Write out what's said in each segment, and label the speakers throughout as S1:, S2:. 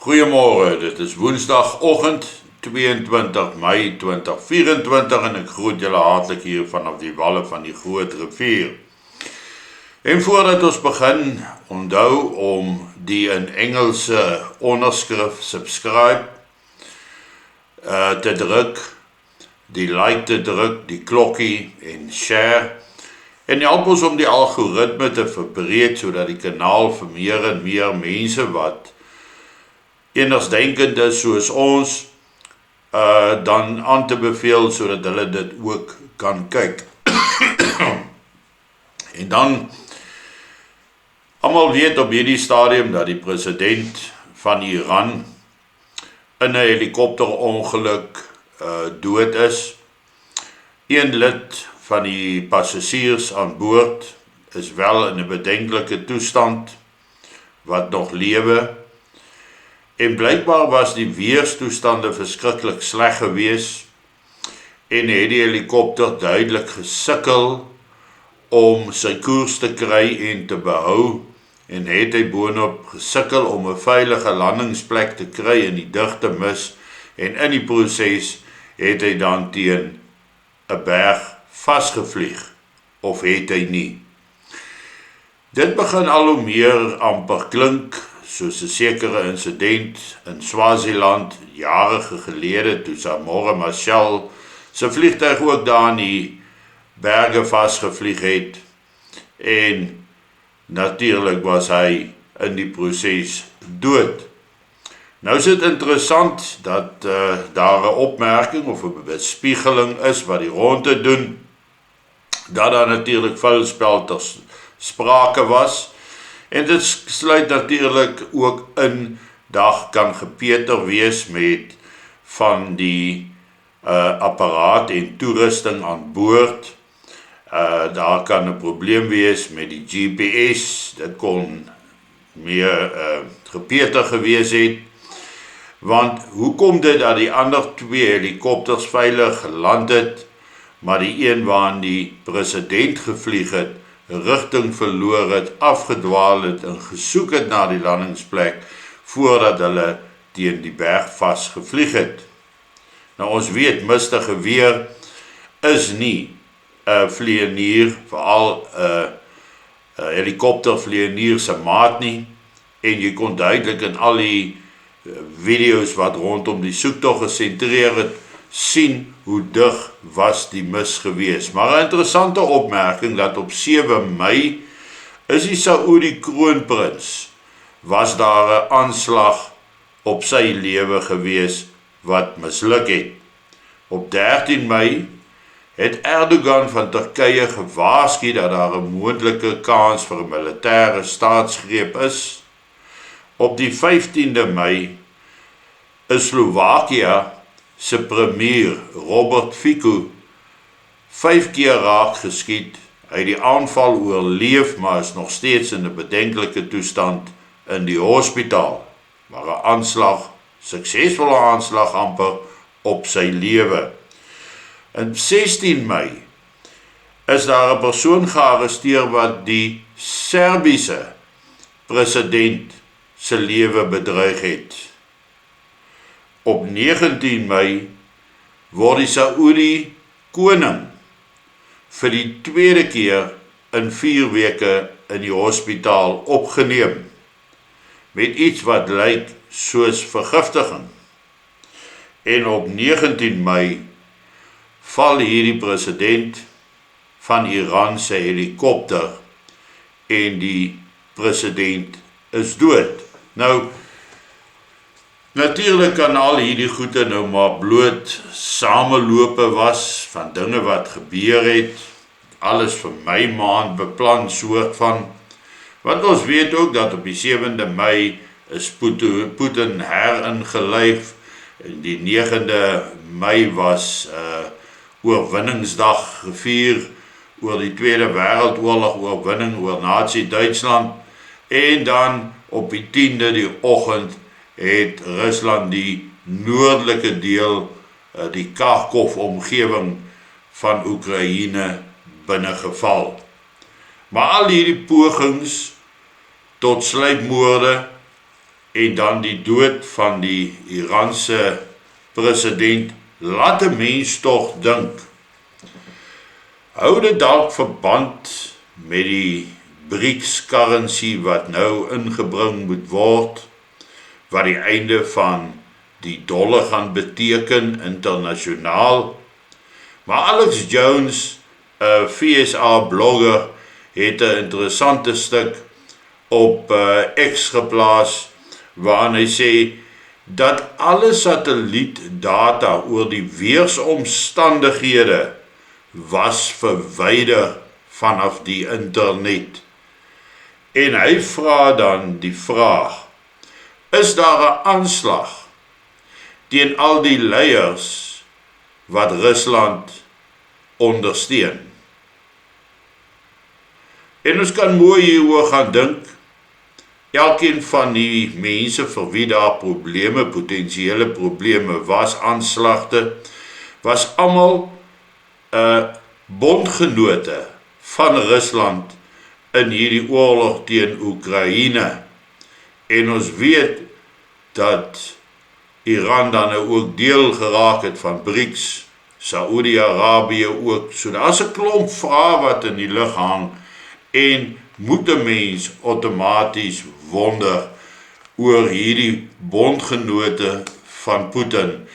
S1: Goeiemôre, dit is Woensdagoggend 22 Mei 2024 en ek groet julle hartlik hier vanaf die walle van die Groot Rivier. En voordat ons begin, onthou om die in Engelse onderskrif subscribe te druk, die like te druk, die klokkie en share. En help ons om die algoritme te verbreed sodat die kanaal vir meer en meer mense wat eenigsdenkend is soos ons dan aan te beveel sodat hulle dit ook kan kyk. En dan almal weet op hierdie stadium dat die president van Iran in 'n helikopterongeluk dood is. Een lid van die passasiers aan boord is wel in 'n bedenklike toestand wat nog lewe. En blykbaar was die weerstoestande verskriklik sleg gewees en het die helikopter duidelik gesukkel om sy koers te kry en te behou en het hy boonop gesukkel om 'n veilige landingsplek te kry in die digte mis en in die proses het hy dan teen 'n berg vasgevlieg of het hy nie. Dit begin al hoe meer amper klink soos 'n sekere insident in Swaziland jare gelede toe Samora Machel sy vliegtuig ook daar in die berge vasgevlieg het en natuurlik was hy in die proses dood. Nou is dit interessant dat daar 'n opmerking of 'n bespiegeling is wat die ronde doen dat daar natuurlik vuilspel ter sprake was. En dit sluit natuurlik ook in dag kan gepeter wees met van die apparaat en toerusting aan boord. Daar kan 'n probleem wees met die GPS, dit kon meer gepeter gewees het. Want hoekom dit dat die ander twee helikopters veilig geland het, maar die een waarin die president gevlieg het, rigting verloor het, afgedwaal het en gesoek het na die landingsplek voordat hulle teen die berg vasgevlieg het. Nou ons weet mistige weer is nie 'n vlieënier, veral 'n helikoptervlieënier se maat nie en jy kon duidelik in al die video's wat rondom die soektog gesentreer het sien hoe dig was die mis gewees. Maar 'n interessante opmerking dat op 7 Mei is die Saudi kroonprins was daar 'n aanslag op sy lewe gewees wat misluk het. Op 13 Mei het Erdogan van Turkye gewaarsku dat daar 'n moontlike kans vir 'n militêre staatsgreep is. Op die 15de Mei is Slovakia se premier Robert Fico 5 keer raak geskiet. Hy het die aanval oorleef, maar is nog steeds in 'n bedenklike toestand in die hospitaal. Maar 'n aanslag, suksesvolle aanslag amper op sy lewe. En 16 Mei is daar 'n persoon gearresteer wat die Serbiese president se lewe bedreig het. Op 19 Mei word die Saudi koning vir die tweede keer in 4 weke in die hospitaal opgeneem met iets wat lyk soos vergiftiging. En op 19 Mei val hierdie president van Iran se helikopter en die president is dood. Nou natuurlik kan al hierdie goede nou maar bloot samelope was van dinge wat gebeur het, alles vir my maand beplan soort van, want ons weet ook dat op die 7de Mei is Putin heringeluyf, en die 9de Mei was oorwinningsdag gevier oor die Tweede Wêreldoorlog oorwinning oor Nazi-Duitsland, en dan op die 10de die oggend het Rusland die noordelike deel, die Kharkov omgewing van Oekraïne binnegeval. Maar al hierdie pogings tot sluipmoorde en dan die dood van die Iranse president, laat 'n mens tog dink, hou dit dalk verband met die BRICS currency wat nou ingebring moet word, wat die einde van die dollar gaan beteken internasionaal. Maar Alex Jones, 'n FSA blogger, het 'n interessante stuk op X geplaas, waarin hy sê dat alle satellietdata oor die weersomstandighede was verwyder vanaf die internet. En hy vra dan die vraag, is daar 'n aanslag teen al die leiers wat Rusland ondersteun? En ons kan mooi hieroor gaan dink. Elkeen van die mense vir wie daar probleme, potensiële probleme was, aanslagte, was almal bondgenote van Rusland in hierdie oorlog teen Oekraïne. En ons weet dat Iran dan nou ook deel geraak het van BRICS, Saoedi-Arabië ook. So daar's 'n klomp vrae wat in die lug hang en moet 'n mens outomaties wonder oor hierdie bondgenote van Putin.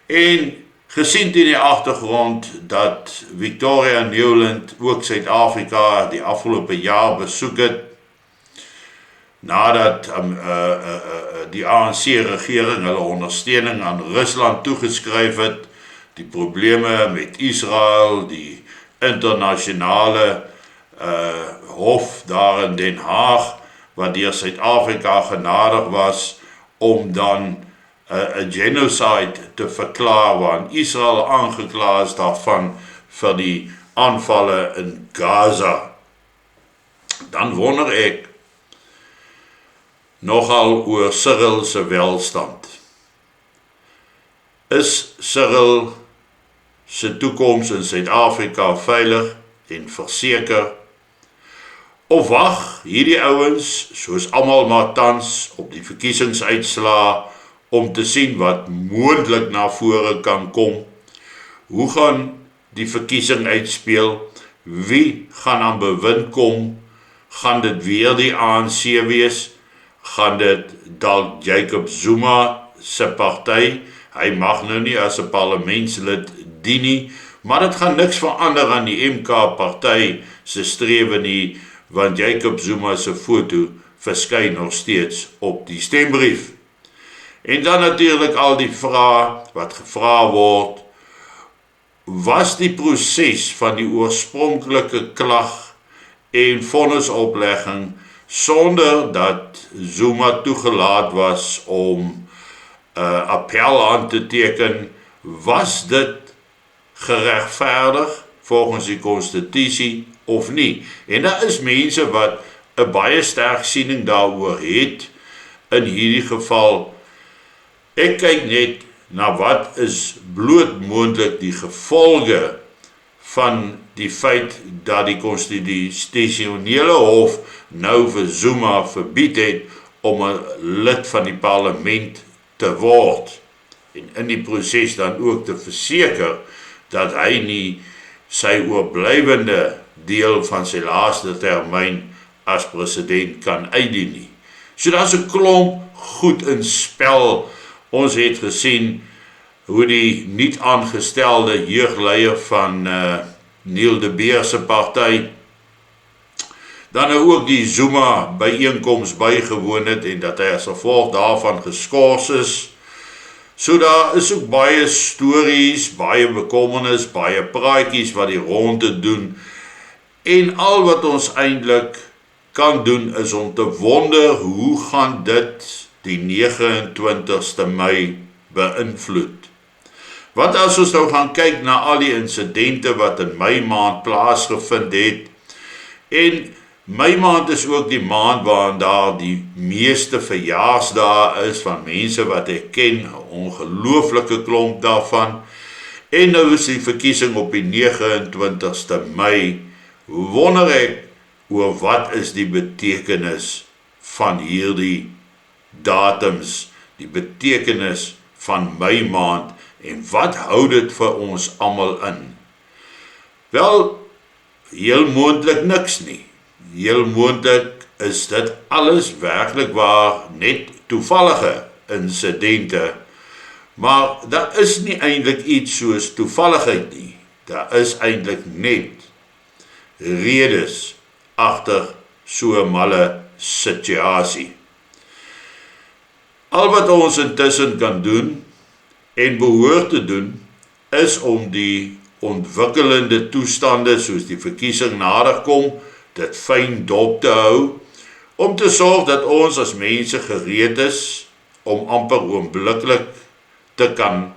S1: En gesien in die agtergrond dat Victoria Nuland ook Suid-Afrika die afgelope jaar besoek het, nadat die ANC-regering hulle ondersteuning aan Rusland toegeskryf het, die probleme met Israel, die internasionale hof daar in Den Haag, wat deur Suid-Afrika genadig was om dan 'n genocide te verklaar, waarin Israel aangekla is daarvan vir die aanvalle in Gaza. Dan wonder ek nogal oor Cyril se welstand. Is Cyril se toekoms in Suid-Afrika veilig en verseker? Of wag hierdie ouens, soos almal maar tans, op die verkiesingsuitslae om te sien wat moontlik na vore kan kom? Hoe gaan die verkiesing uitspeel? Wie gaan aan bewind kom? Gaan dit weer die ANC wees? Gaan dit dalk Jacob Zuma se party? Hy mag nou nie as 'n parlementslid dien nie, maar dit gaan niks verander aan die MK party se strewe nie, want Jacob Zuma se foto verskyn nog steeds op die stembrief. En dan natuurlik al die vrae wat gevra word, was die proses van die oorspronklike klag en vonnisoplegging sonder dat Zuma toegelaat was om appel aan te teken, was dit geregverdig volgens die konstitusie of nie? En daar is mense wat 'n baie sterk siening daaroor het. In hierdie geval, ek kyk net na wat is bloot moontlik die gevolge van die feit dat die konstitusionele hof nou vir Zuma verbied het om 'n lid van die parlement te word, en in die proses dan ook te verseker dat hy nie sy oorblywende deel van sy laaste termyn as president kan uitdien nie. So daar's 'n klomp goed in spel. Ons het gesien hoe die nie aangestelde jeugleier van Neil de Beer se party dan nou ook die Zuma byeenkoms bygewoon het en dat hy as gevolg daarvan geskort is. So daar is ook baie stories, baie bekommernis, baie praatjies wat die ronde doen. En al wat ons eintlik kan doen is om te wonder hoe gaan dit die 29ste Mei beïnvloed. Want as ons nou gaan kyk na al die insidente wat in Mei maand plaasgevind het, en Mei maand is ook die maand waarin daar die meeste verjaarsdae is van mense wat ek ken, 'n ongelooflike klomp daarvan. En nou is die verkiesing op die 29ste Mei. Wonder ek oor wat is die betekenis van hierdie datums, die betekenis van my maand en wat hou dit vir ons almal in? Wel, heel moontlik niks nie. Heel moontlik is dit alles werklik waar net toevallige insidente, maar daar is nie eintlik iets soos toevalligheid nie. Daar is eintlik net redes agter so 'n malle situasie. Al wat ons intussen kan doen en behoort te doen, is om die ontwikkelende toestande soos die verkiesing nader kom, dit fyn dop te hou, om te sorg dat ons as mense gereed is om amper oombliklik te kan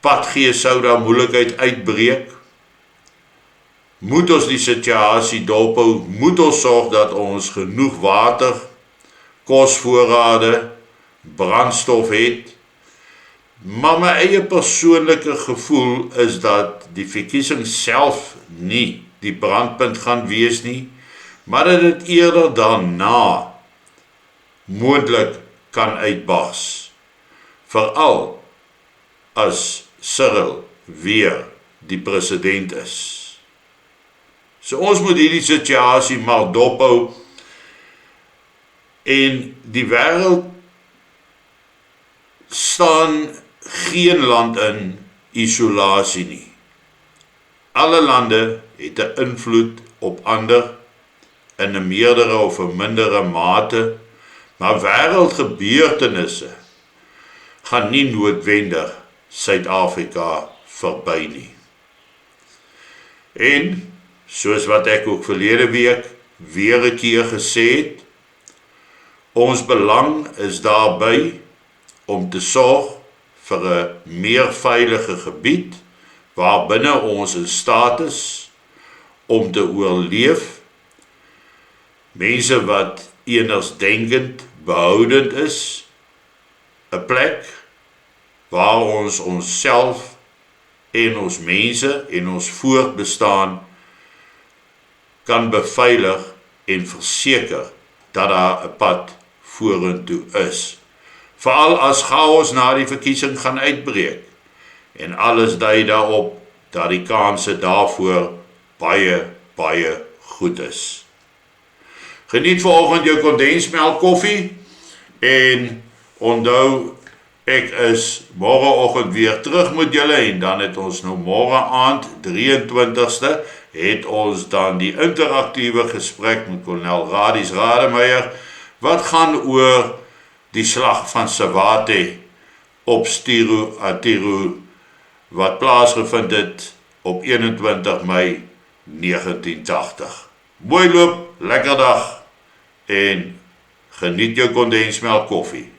S1: pad gee sou daar moeilikheid uitbreek. Moet ons die situasie dop hou, moet ons sorg dat ons genoeg water, kosvoorrade, brandstof het. Maar my eie persoonlike gevoel is dat die verkiesing self nie die brandpunt gaan wees nie, maar dat dit eerder daarna moontlik kan uitbars. Veral as Cyril weer die president is. So ons moet hierdie situasie maar dophou en die wêreld staan geen land in isolasie nie. Alle lande het 'n invloed op ander in 'n meerdere of 'n mindere mate, maar wêreldgebeurtenisse gaan nie noodwendig Suid-Afrika verby nie. En soos wat ek ook verlede week weer 'n keer gesê het, ons belang is daarby om te sorg vir 'n meer veilige gebied waarbinne ons in staat is om te oorleef. Mense wat enersdenkend, behoudend is, 'n plek waar ons onsself en ons mense en ons voortbestaan kan beveilig en verseker dat daar 'n pad vorentoe is. Veral as chaos na die verkiesing gaan uitbreek en alles dui daarop dat die kanse daarvoor baie goed is. Geniet vanoggend jou kondensmelk koffie en onthou ek is môreoggend weer terug met julle en dan het ons nou môre aand 23ste het ons dan die interaktiewe gesprek met Kolonel Radies Rademeier wat gaan oor die slag van Sawate op Stiru Atiru wat plaasgevind het op 21 Mei 1980. Mooi loop, lekker dag en geniet jou kondensmelk koffie.